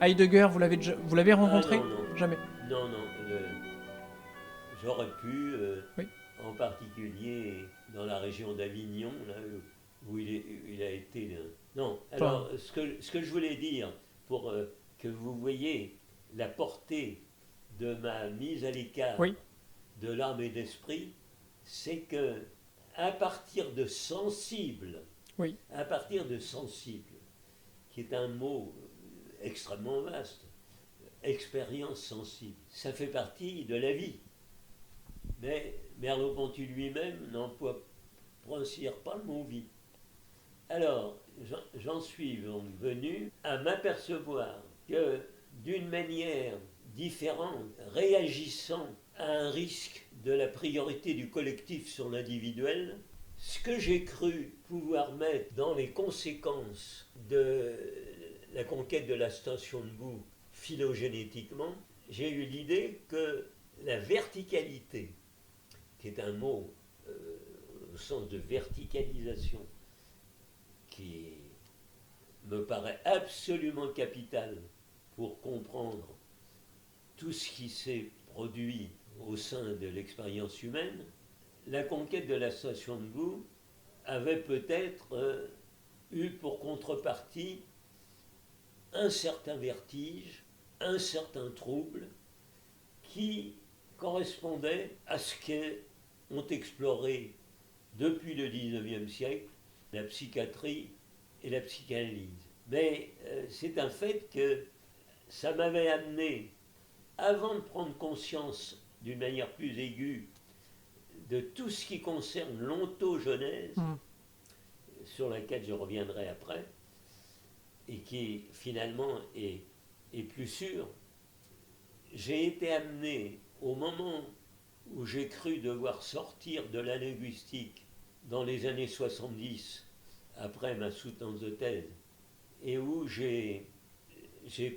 Heidegger, vous l'avez Ah rencontré? non, non, Jamais. non, non. J'aurais pu, Oui. en particulier dans la région d'Avignon, là où il a été. Là. Non, Enfin, alors ce que je voulais dire, pour que vous voyez la portée de ma mise à l'écart oui, de l'âme et d'esprit, c'est que à partir de sensible, oui, à partir de sensible, qui est un mot extrêmement vaste, expérience sensible, ça fait partie de la vie. Mais Merleau-Ponty lui-même n'emploie pas le mot vie. Alors, j'en suis donc venu à m'apercevoir que d'une manière différente, réagissant à un risque de la priorité du collectif sur l'individuel, ce que j'ai cru pouvoir mettre dans les conséquences de la conquête de la station de bout phylogénétiquement, j'ai eu l'idée que la verticalité, qui est un mot au sens de verticalisation, qui me paraît absolument capital pour comprendre tout ce qui s'est produit au sein de l'expérience humaine, la conquête de la station de bout avait peut-être eu pour contrepartie un certain vertige, un certain trouble qui correspondait à ce qu'ont exploré depuis le 19e siècle la psychiatrie et la psychanalyse. Mais c'est un fait que ça m'avait amené, avant de prendre conscience d'une manière plus aiguë de tout ce qui concerne l'ontogenèse, hmm, sur laquelle je reviendrai après, et qui finalement est plus sûr, j'ai été amené au moment où j'ai cru devoir sortir de la linguistique dans les années 70, après ma soutenance de thèse, et où j'ai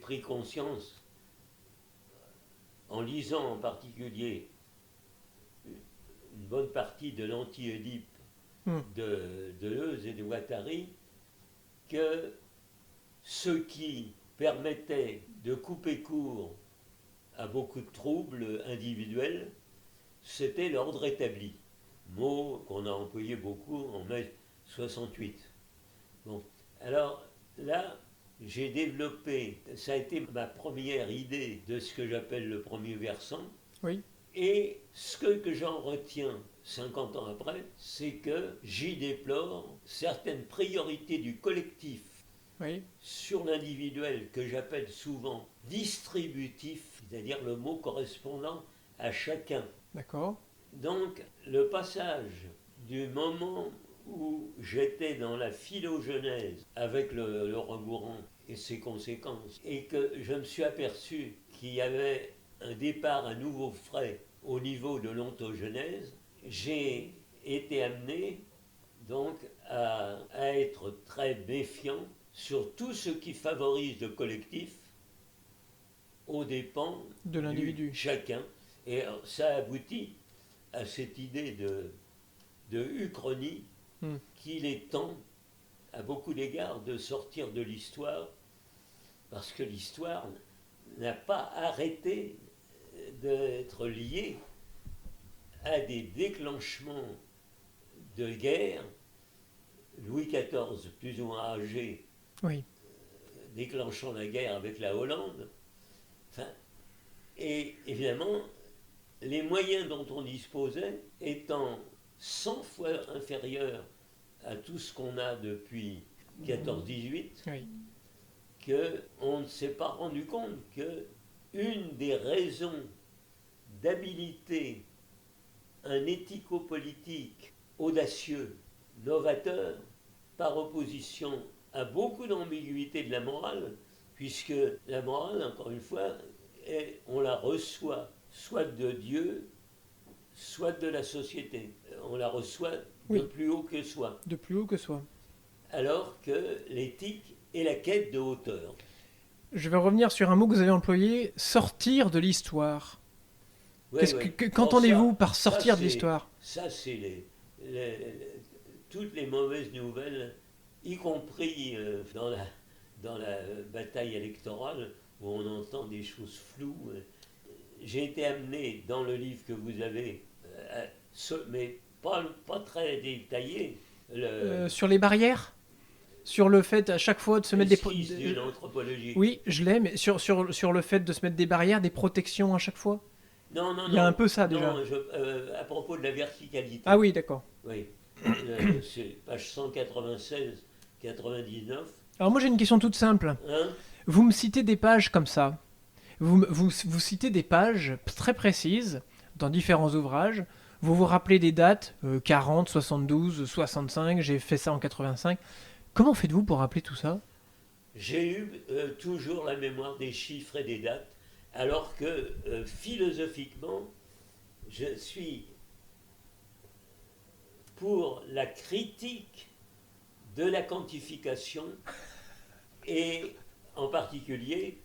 pris conscience, en lisant en particulier une bonne partie de l'anti-Édipe hmm, de Deleuze et de Guattari, que ce qui permettait de couper court à beaucoup de troubles individuels, c'était l'ordre établi, mot qu'on a employé beaucoup en mai 68. Bon, alors là, j'ai développé, ça a été ma première idée de ce que j'appelle le premier versant, oui, et ce que j'en retiens 50 ans après, c'est que j'y déplore certaines priorités du collectif oui, sur l'individuel que j'appelle souvent distributif, c'est-à-dire le mot correspondant à chacun. d'accord. Donc le passage du moment où j'étais dans la philogenèse avec le rembourrant et ses conséquences, et que je me suis aperçu qu'il y avait un départ à nouveau frais au niveau de l'ontogenèse, j'ai été amené donc à être très méfiant sur tout ce qui favorise le collectif aux dépens De du l'individu. chacun. Et ça aboutit à cette idée de uchronie Hmm, qu'il est temps, à beaucoup d'égards, de sortir de l'histoire, parce que l'histoire n'a pas arrêté d'être liée à des déclenchements de guerre. Louis XIV, plus ou moins âgé, oui, déclenchant la guerre avec la Hollande. Enfin, et évidemment, les moyens dont on disposait étant 100 fois inférieurs à tout ce qu'on a depuis 14-18, oui, qu'on ne s'est pas rendu compte que une des raisons d'habiliter un éthico-politique audacieux, novateur, par opposition à beaucoup d'ambiguïté de la morale, puisque la morale, encore une fois, on la reçoit soit de Dieu, soit de la société. On la reçoit de oui, plus haut que soi. de plus haut que soi. Alors que l'éthique est la quête de hauteur. Je vais revenir sur un mot que vous avez employé, sortir de l'histoire. Oui, oui. Or Qu'entendez-vous par sortir de l'histoire? ça c'est toutes les mauvaises nouvelles, y compris dans la bataille électorale, où on entend des choses floues. J'ai été amené dans le livre que vous avez, mais pas très détaillé, Sur les barrières? Sur le fait à chaque fois de se mettre l'esquisse d'une anthropologie. Oui, je l'ai, mais sur le fait de se mettre des barrières, des protections à chaque fois. Non, non, Il y a non. un peu ça déjà. Non, à propos de la verticalité. Ah oui, d'accord. Oui. C'est page 196, 99. Alors moi j'ai une question toute simple. Hein? Vous me citez des pages comme ça. Vous citez des pages très précises dans différents ouvrages. Vous vous rappelez des dates 40, 72, 65, j'ai fait ça en 85. Comment faites-vous pour rappeler tout ça? J'ai eu toujours la mémoire des chiffres et des dates, alors que philosophiquement, je suis pour la critique de la quantification et en particulier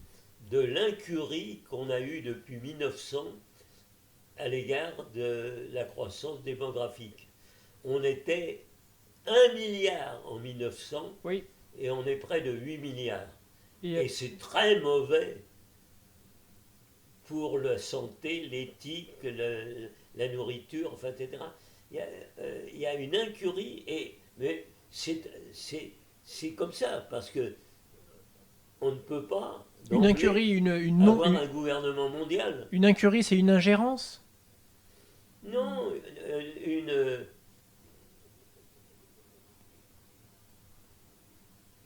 de l'incurie qu'on a eue depuis 1900 à l'égard de la croissance démographique. On était 1 milliard en 1900 Oui. et on est près de 8 milliards. Et, Et c'est très mauvais pour la santé, l'éthique, la nourriture, enfin, etc. Il y a une incurie, mais c'est comme ça, parce que on ne peut pas une incurie, avoir un gouvernement mondial. Une incurie, c'est une ingérence? Non,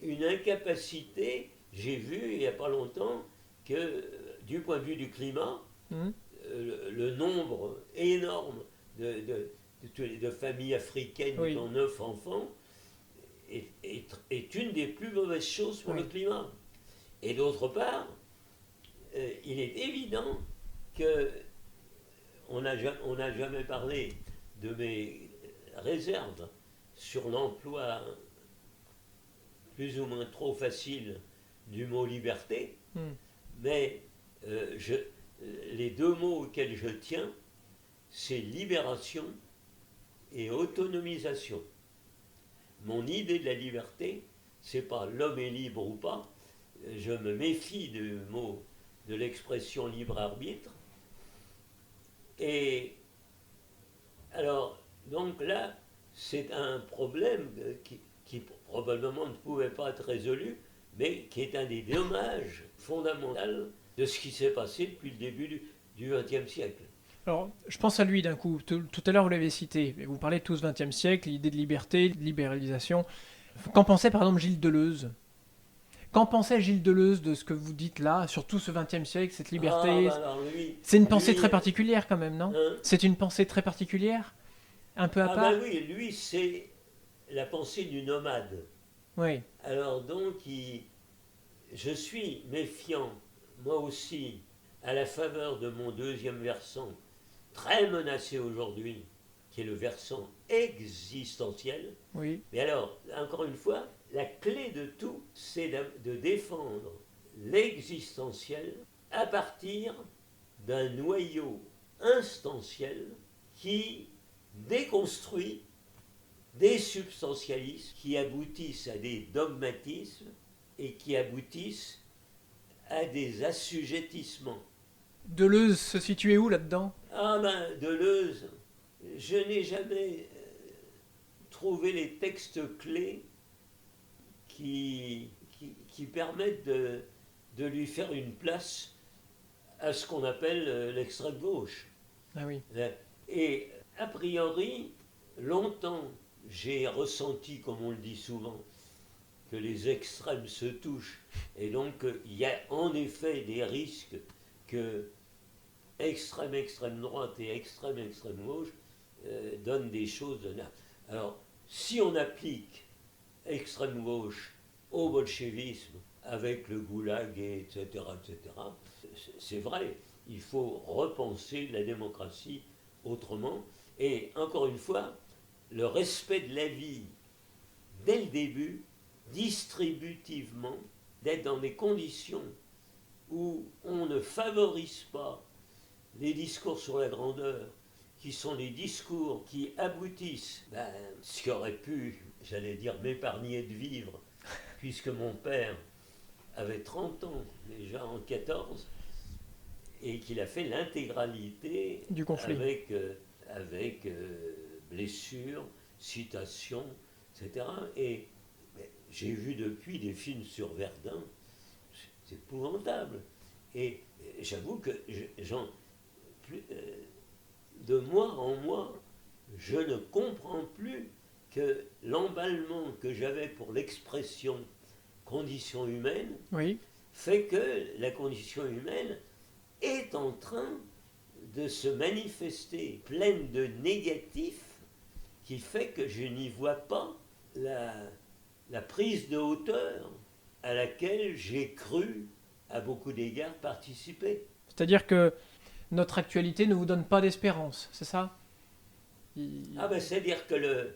une incapacité. J'ai vu il n'y a pas longtemps que du point de vue du climat, le nombre énorme de familles africaines qui ont 9 enfants est une des plus mauvaises choses pour le climat. Et d'autre part, il est évident que on n'a jamais parlé de mes réserves sur l'emploi plus ou moins trop facile du mot liberté, mais les deux mots auxquels je tiens, c'est libération et autonomisation. Mon idée de la liberté, c'est pas l'homme est libre ou pas. Je me méfie du mot, de l'expression libre arbitre. Et alors, donc là, c'est un problème qui probablement ne pouvait pas être résolu, mais qui est un des dommages fondamentaux de ce qui s'est passé depuis le début du XXe siècle. Alors, je pense à lui d'un coup. Tout à l'heure, vous l'avez cité. Vous parlez de tout ce XXe siècle, l'idée de liberté, de libéralisation. Qu'en pensait par exemple Gilles Deleuze? Qu'en pensait Gilles Deleuze de ce que vous dites là, sur tout ce XXe siècle, cette liberté? C'est une pensée très particulière quand même, non? C'est une pensée très particulière? Un peu à part? Oui, lui, c'est la pensée du nomade. Oui. Alors donc, je suis méfiant, moi aussi, à la faveur de mon deuxième versant, très menacé aujourd'hui, qui est le versant existentiel. Oui. Mais alors, encore une fois, la clé de tout, c'est de défendre l'existentiel à partir d'un noyau instantiel qui déconstruit des substantialismes qui aboutissent à des dogmatismes et qui aboutissent à des assujettissements. Deleuze se situait où là-dedans? Deleuze, je n'ai jamais trouvé les textes clés qui permettent de lui faire une place à ce qu'on appelle l'extrême gauche. Ah oui. Et a priori, longtemps, j'ai ressenti, comme on le dit souvent, que les extrêmes se touchent. Et donc, il y a en effet des risques que extrême droite et extrême gauche donnent des choses de neuf. Alors, si on applique extrême gauche au bolchevisme avec le goulag, etc., c'est vrai, il faut repenser la démocratie autrement. Et encore une fois, le respect de la vie dès le début, distributivement, d'être dans des conditions où on ne favorise pas les discours sur la grandeur, qui sont des discours qui aboutissent, ce qui aurait pu, j'allais dire, m'épargner de vivre, puisque mon père avait 30 ans déjà en 14 et qu'il a fait l'intégralité Du conflit. avec blessures, citations, etc. Et j'ai vu depuis des films sur Verdun, c'est épouvantable. Et j'avoue que de mois en mois, je ne comprends plus que l'emballement que j'avais pour l'expression condition humaine Oui. fait que la condition humaine est en train de se manifester pleine de négatifs qui fait que je n'y vois pas la prise de hauteur à laquelle j'ai cru, à beaucoup d'égards, participer. C'est-à-dire que notre actualité ne vous donne pas d'espérance, c'est ça? Ah ben, c'est-à-dire que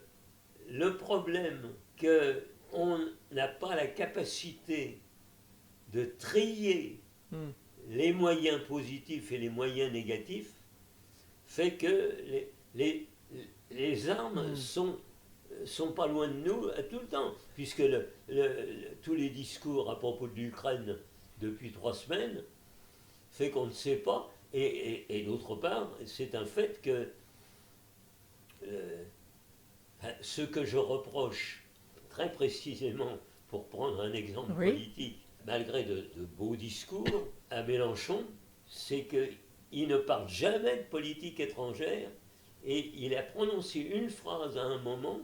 le problème qu'on n'a pas la capacité de trier Hmm. les moyens positifs et les moyens négatifs fait que les armes sont pas loin de nous à tout le temps, puisque tous les discours à propos de l'Ukraine depuis 3 semaines fait qu'on ne sait pas, et d'autre part, c'est un fait que ce que je reproche très précisément, pour prendre un exemple Oui. politique, malgré de beaux discours à Mélenchon, c'est qu'il ne parle jamais de politique étrangère et il a prononcé une phrase à un moment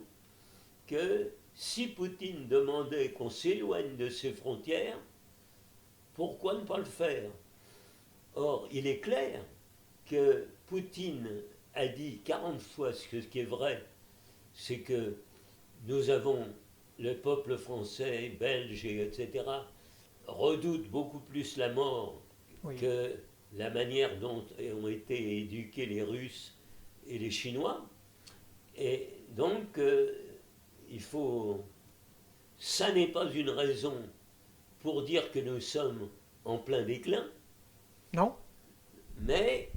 que si Poutine demandait qu'on s'éloigne de ses frontières, pourquoi ne pas le faire? Or, il est clair que Poutine a dit 40 fois ce qui est vrai, c'est que nous avons, le peuple français, belge, etc., redoute beaucoup plus la mort Oui. que la manière dont ont été éduqués les Russes et les Chinois. Et donc, il faut... Ça n'est pas une raison pour dire que nous sommes en plein déclin, Non? mais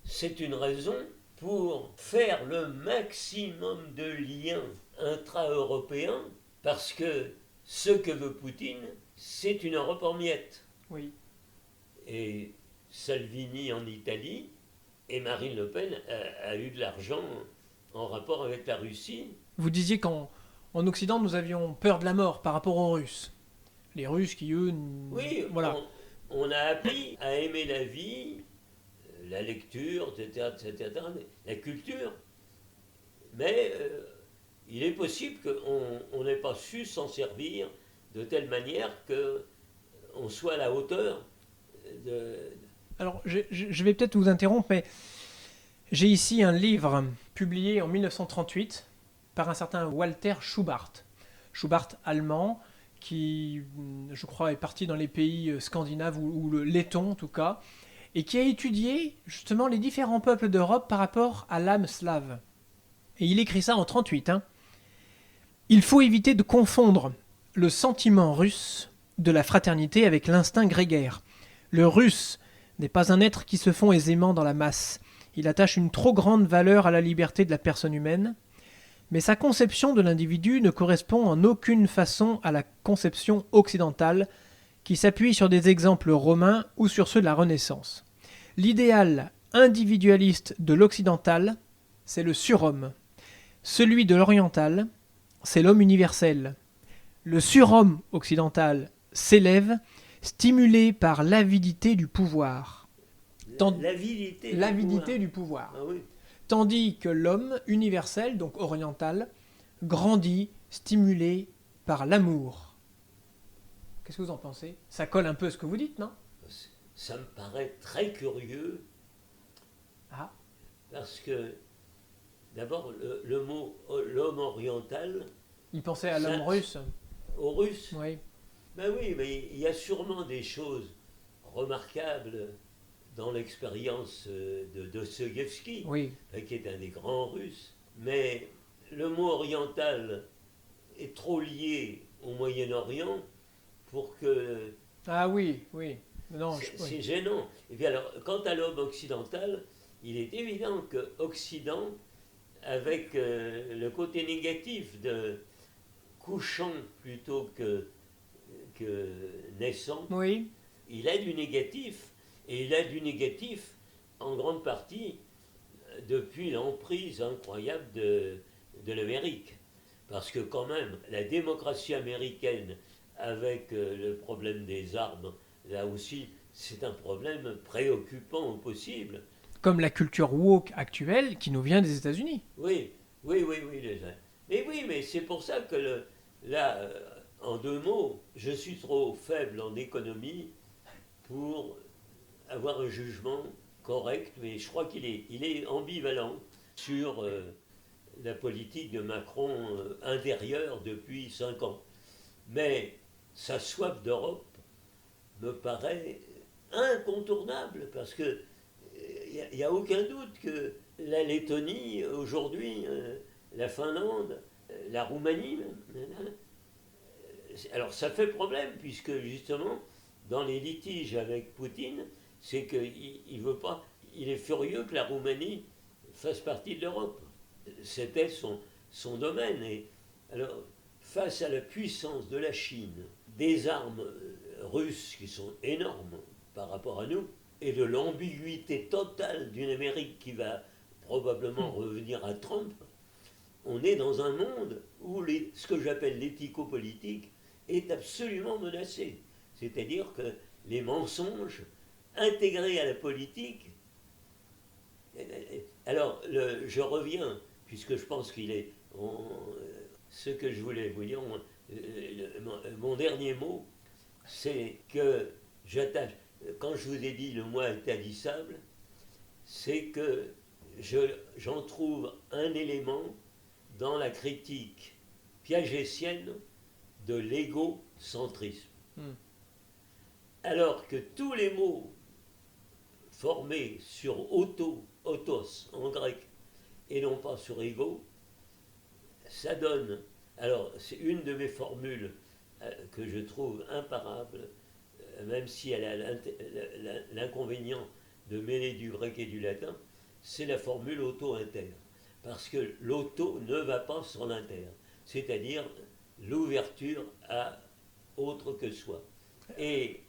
c'est une raison pour faire le maximum de liens intra-européens, parce que ce que veut Poutine, c'est une Europe en miettes. Oui. Et Salvini en Italie, et Marine Le Pen a eu de l'argent en rapport avec la Russie. Vous disiez qu'en Occident, nous avions peur de la mort par rapport aux Russes. Les Russes qui, eux, Oui, voilà. on a appris à aimer la vie, la lecture, etc., la culture. Mais il est possible qu'on n'ait pas su s'en servir de telle manière qu'on soit à la hauteur de... Alors, je vais peut-être vous interrompre, mais j'ai ici un livre publié en 1938 par un certain Walter Schubart. Schubart allemand, qui, je crois, est parti dans les pays scandinaves ou le letton en tout cas, et qui a étudié justement les différents peuples d'Europe par rapport à l'âme slave. Et il écrit ça en 38. Hein. Il faut éviter de confondre le sentiment russe de la fraternité avec l'instinct grégaire. Le russe n'est pas un être qui se fond aisément dans la masse. Il attache une trop grande valeur à la liberté de la personne humaine, mais sa conception de l'individu ne correspond en aucune façon à la conception occidentale qui s'appuie sur des exemples romains ou sur ceux de la Renaissance. L'idéal individualiste de l'occidental, c'est le surhomme. Celui de l'oriental, c'est l'homme universel. Le surhomme occidental s'élève, stimulé par l'avidité du pouvoir. L'avidité du pouvoir. Ah oui. Tandis que l'homme universel, donc oriental, grandit, stimulé par l'amour. Qu'est-ce que vous en pensez? Ça colle un peu à ce que vous dites, non? Ça me paraît très curieux. Ah. Parce que, d'abord, le mot l'homme oriental... Il pensait à l'homme russe. Aux Russes? Oui. Ben oui, mais il y a sûrement des choses remarquables dans l'expérience de Dostoïevski, Oui. qui est un des grands Russes. Mais le mot oriental est trop lié au Moyen-Orient pour que... Ah oui, oui. Non, c'est gênant. Et puis alors, quant à l'homme occidental, il est évident que Occident, avec le côté négatif de couchant plutôt naissant, Oui. il a du négatif, et il a du négatif en grande partie depuis l'emprise incroyable de l'Amérique. Parce que quand même, la démocratie américaine, avec le problème des armes, là aussi, c'est un problème préoccupant au possible. Comme la culture woke actuelle qui nous vient des États-Unis. Oui, oui, déjà. Mais oui, mais c'est pour ça que là, en 2 mots, je suis trop faible en économie pour avoir un jugement correct, mais je crois qu'il est ambivalent sur la politique de Macron intérieure depuis 5 ans. Mais sa soif d'Europe me paraît incontournable, parce que il n'y a aucun doute que la Lettonie, aujourd'hui, la Finlande, la Roumanie, alors ça fait problème, puisque justement, dans les litiges avec Poutine, c'est qu'il veut pas, il est furieux que la Roumanie fasse partie de l'Europe. C'était son domaine. Et alors, face à la puissance de la Chine, des armes russes qui sont énormes par rapport à nous, et de l'ambiguïté totale d'une Amérique qui va probablement revenir à Trump, on est dans un monde où ce que j'appelle l'éthico-politique est absolument menacé. C'est-à-dire que les mensonges intégrés à la politique. Alors, je reviens, puisque je pense qu'il est. Ce que je voulais vous dire, mon dernier mot, c'est que j'attache. Quand je vous ai dit le mot intarissable, c'est que j'en trouve un élément dans la critique piagétienne de l'égocentrisme. Alors que tous les mots formés sur autos en grec, et non pas sur ego, ça donne. Alors, c'est une de mes formules que je trouve imparable, même si elle a l'inconvénient de mêler du grec et du latin, c'est la formule auto-inter. Parce que l'auto ne va pas sans l'inter, c'est-à-dire l'ouverture à autre que soi. Et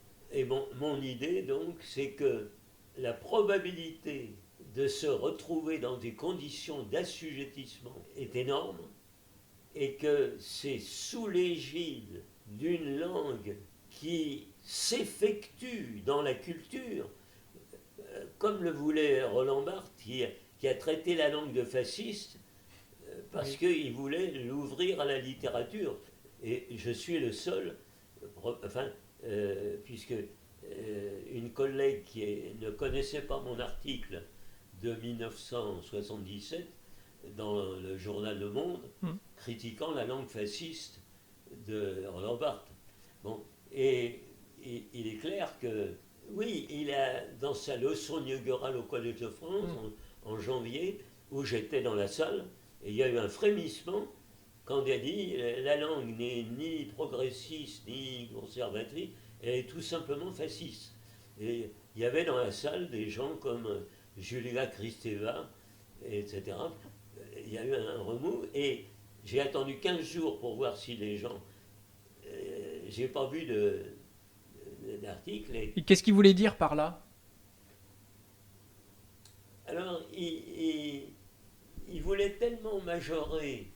mon idée, donc, c'est que la probabilité de se retrouver dans des conditions d'assujettissement est énorme, et que c'est sous l'égide d'une langue qui s'effectue dans la culture, comme le voulait Roland Barthes, qui a traité la langue de fasciste, parce qu'il voulait l'ouvrir à la littérature. Et je suis le seul, puisque une collègue ne connaissait pas mon article de 1977 dans le journal Le Monde, critiquant la langue fasciste de Roland Barthes. Bon, et il est clair que, oui, il a, dans sa leçon inaugurale au Collège de France, en janvier, où j'étais dans la salle, et il y a eu un frémissement quand il a dit la langue n'est ni progressiste ni conservatrice, elle est tout simplement fasciste. Et il y avait dans la salle des gens comme Julia Kristeva, etc. Il y a eu un remous, et j'ai attendu 15 jours pour voir si les gens. J'ai pas vu d'article. Et qu'est-ce qu'il voulait dire par là? Alors, il voulait tellement majorer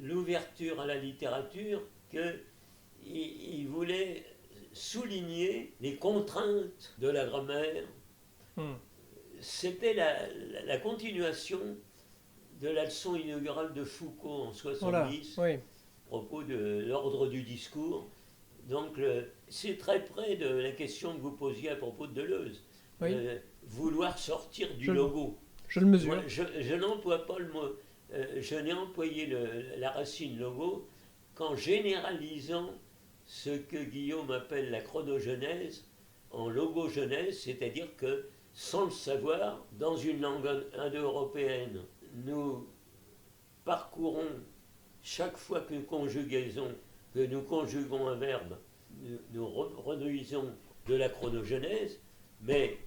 l'ouverture à la littérature qu'il voulait souligner les contraintes de la grammaire. C'était la continuation de la leçon inaugurale de Foucault en 70, à propos de l'ordre du discours. Donc, c'est très près de la question que vous posiez à propos de Deleuze. Vouloir sortir du logo. Je le mesure. Moi, je n'emploie pas le mot. Je n'ai employé la racine logo qu'en généralisant ce que Guillaume appelle la chronogenèse en logogenèse, c'est-à-dire que, sans le savoir, dans une langue indo-européenne, nous parcourons, chaque fois que nous conjuguons un verbe, nous renuisons de la chronogenèse, mais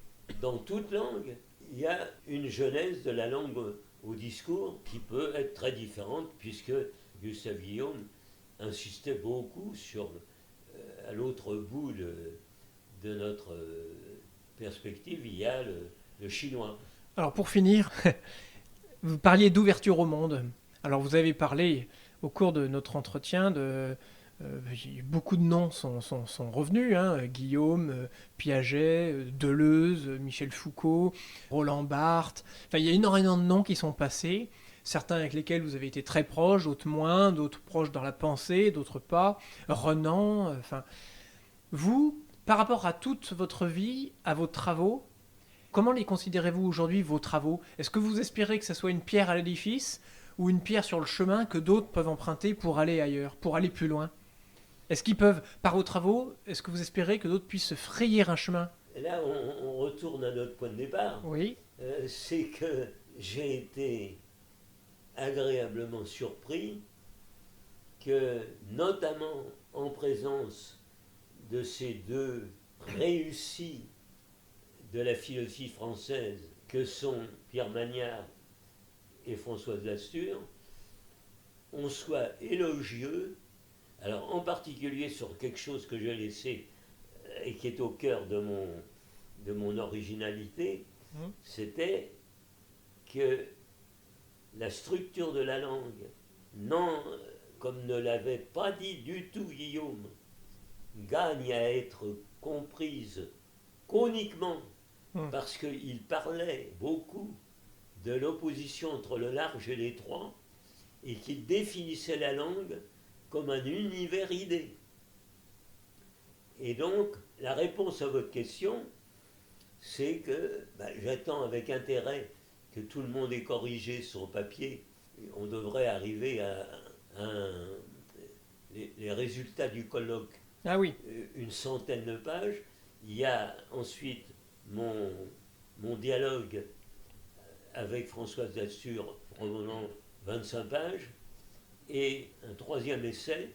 dans toute langue, il y a une genèse de la langue au discours qui peut être très différente, puisque Gustave Guillaume insistait beaucoup sur à l'autre bout de notre perspective, il y a le chinois. Alors pour finir, vous parliez d'ouverture au monde. Alors vous avez parlé au cours de notre entretien beaucoup de noms sont revenus, hein, Guillaume, Piaget, Deleuze, Michel Foucault, Roland Barthes. Enfin, il y a énormément de noms qui sont passés, certains avec lesquels vous avez été très proches, d'autres moins, d'autres proches dans la pensée, d'autres pas. Renan, enfin, vous, par rapport à toute votre vie, à vos travaux, comment les considérez-vous aujourd'hui, vos travaux? Est-ce que vous espérez que ce soit une pierre à l'édifice ou une pierre sur le chemin que d'autres peuvent emprunter pour aller ailleurs, pour aller plus loin? Est-ce qu'ils peuvent, par vos travaux, est-ce que vous espérez que d'autres puissent se frayer un chemin? Et là, on retourne à notre point de départ. Oui. C'est que j'ai été agréablement surpris que, notamment en présence de ces deux réussis de la philosophie française que sont Pierre Magnard et Françoise Lastur, on soit élogieux, alors en particulier sur quelque chose que j'ai laissé et qui est au cœur de mon originalité, c'était que la structure de la langue, non, comme ne l'avait pas dit du tout Guillaume, gagne à être comprise qu'uniquement parce qu'il parlait beaucoup de l'opposition entre le large et l'étroit et qu'il définissait la langue comme un univers idée. Et donc, la réponse à votre question, c'est que j'attends avec intérêt que tout le monde ait corrigé son papier. On devrait arriver à les résultats du colloque. Ah oui. Une centaine de pages. Il y a ensuite mon dialogue avec Françoise Lastur, provenant 25 pages, et un troisième essai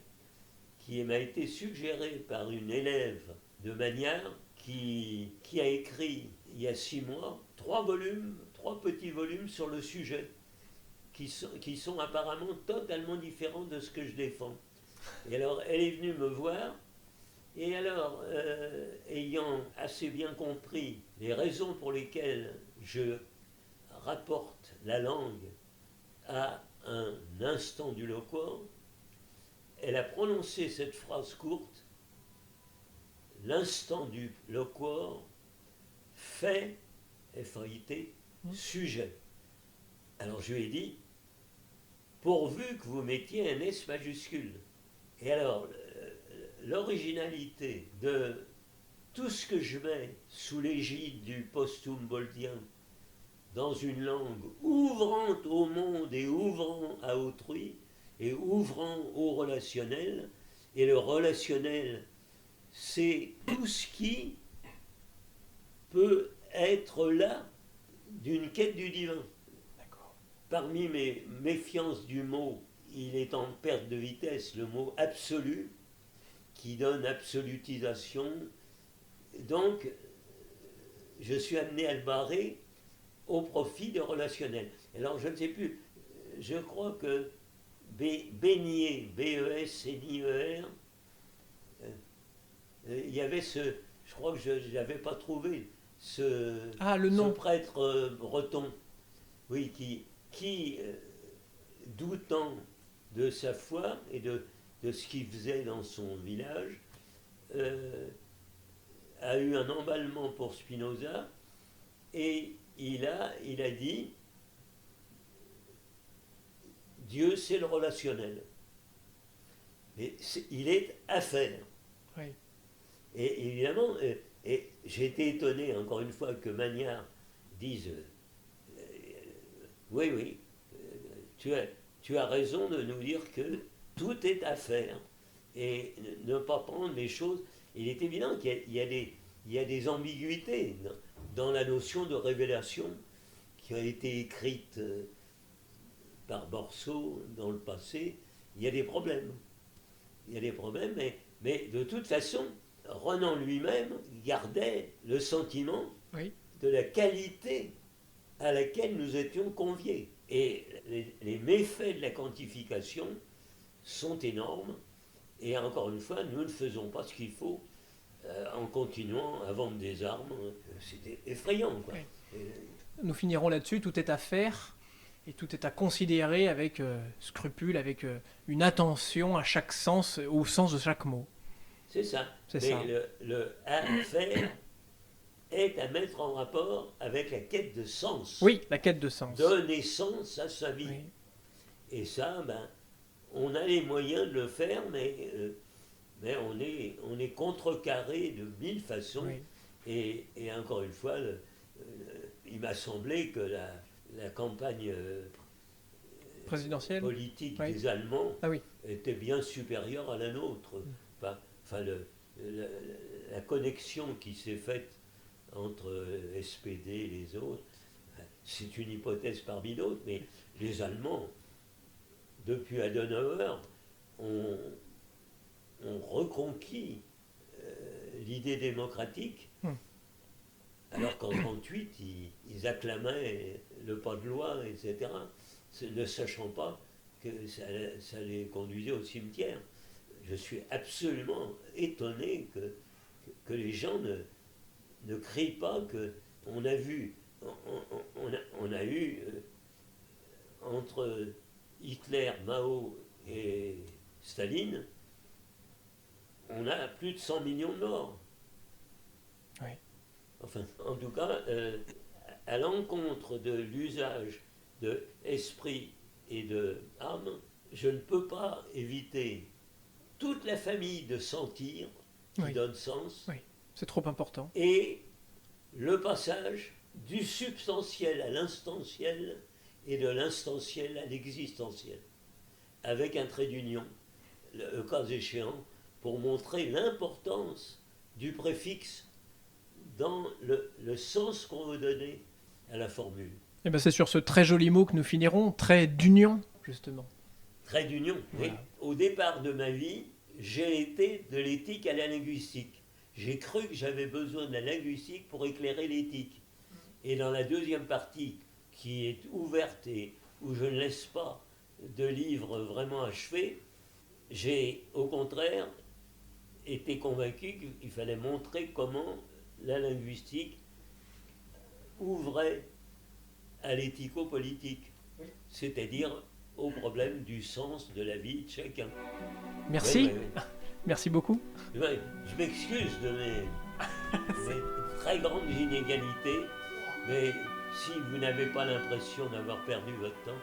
qui m'a été suggéré par une élève de Magnard qui a écrit il y a 6 mois 3 petits volumes sur le sujet qui sont apparemment totalement différents de ce que je défends. Et alors elle est venue me voir et alors ayant assez bien compris les raisons pour lesquelles je rapporte la langue à un instant du loquor, elle a prononcé cette phrase courte: l'instant du loquor fait, F-A-I-T, sujet. Alors je lui ai dit, pourvu que vous mettiez un S majuscule. Et alors, l'originalité de tout ce que je mets sous l'égide du posthum boldien dans une langue ouvrant au monde et ouvrant à autrui et ouvrant au relationnel, et le relationnel, c'est tout ce qui peut être là d'une quête du divin. D'accord. Parmi mes méfiances du mot, il est en perte de vitesse le mot absolu, qui donne absolutisation. Donc, je suis amené à le barrer au profit de relationnel. Alors, je ne sais plus, je crois que Besnier, B-E-S-N-I-E-R, il y avait je crois que je n'avais pas trouvé le nom. ce prêtre breton, oui, qui doutant de sa foi et de ce qu'il faisait dans son village, a eu un emballement pour Spinoza, et il a dit Dieu, c'est le relationnel. Mais il est à faire. Oui. Et évidemment, et j'ai été étonné, encore une fois, que Magnard dise oui, tu as raison de nous dire que tout est à faire et ne pas prendre les choses. Il est évident qu'il y a des ambiguïtés dans la notion de révélation qui a été écrite par Borso dans le passé. Il y a des problèmes. Mais de toute façon, Renan lui-même gardait le sentiment de la qualité à laquelle nous étions conviés. Et les méfaits de la quantification sont énormes, Et encore une fois, nous ne faisons pas ce qu'il faut en continuant à vendre des armes. C'était effrayant, quoi. Oui. Nous finirons là-dessus. Tout est à faire et tout est à considérer avec scrupule, avec une attention à chaque sens, au sens de chaque mot. C'est ça. C'est Mais ça. le à faire est à mettre en rapport avec la quête de sens. Oui, la quête de sens. Donner sens à sa vie. Oui. Et ça, on a les moyens de le faire, mais on est contrecarré de mille façons. Oui. Et encore une fois, il m'a semblé que la campagne Présidentielle. politique Oui. des Allemands Ah oui. était bien supérieure à la nôtre. La connexion qui s'est faite entre SPD et les autres, c'est une hypothèse parmi d'autres, mais les Allemands, depuis Adenauer, ont reconquis l'idée démocratique, alors qu'en 1938, ils acclamaient le pas de loi, etc., ne sachant pas que ça les conduisait au cimetière. Je suis absolument étonné que les gens ne crient pas que on a vu, on a eu entre Hitler, Mao et Staline, on a plus de 100 millions de morts. Oui. Enfin, en tout cas, à l'encontre de l'usage de esprit et de âme, je ne peux pas éviter toute la famille de sentir qui Oui. donne sens, Oui. C'est trop important. et le passage du substantiel à l'instantiel et de l'instantiel à l'existentiel, avec un trait d'union, le cas échéant, pour montrer l'importance du préfixe dans le sens qu'on veut donner à la formule. Et ben c'est sur ce très joli mot que nous finirons, trait d'union, justement. Trait d'union. Voilà. Et au départ de ma vie, j'ai été de l'éthique à la linguistique. J'ai cru que j'avais besoin de la linguistique pour éclairer l'éthique. Et dans la deuxième partie, qui est ouverte et où je ne laisse pas de livre vraiment achevé, j'ai au contraire été convaincu qu'il fallait montrer comment la linguistique ouvrait à l'éthico-politique, c'est-à-dire au problème du sens de la vie de chacun. Merci. Oui. Merci beaucoup. Je m'excuse de mes très grandes inégalités, mais si vous n'avez pas l'impression d'avoir perdu votre temps,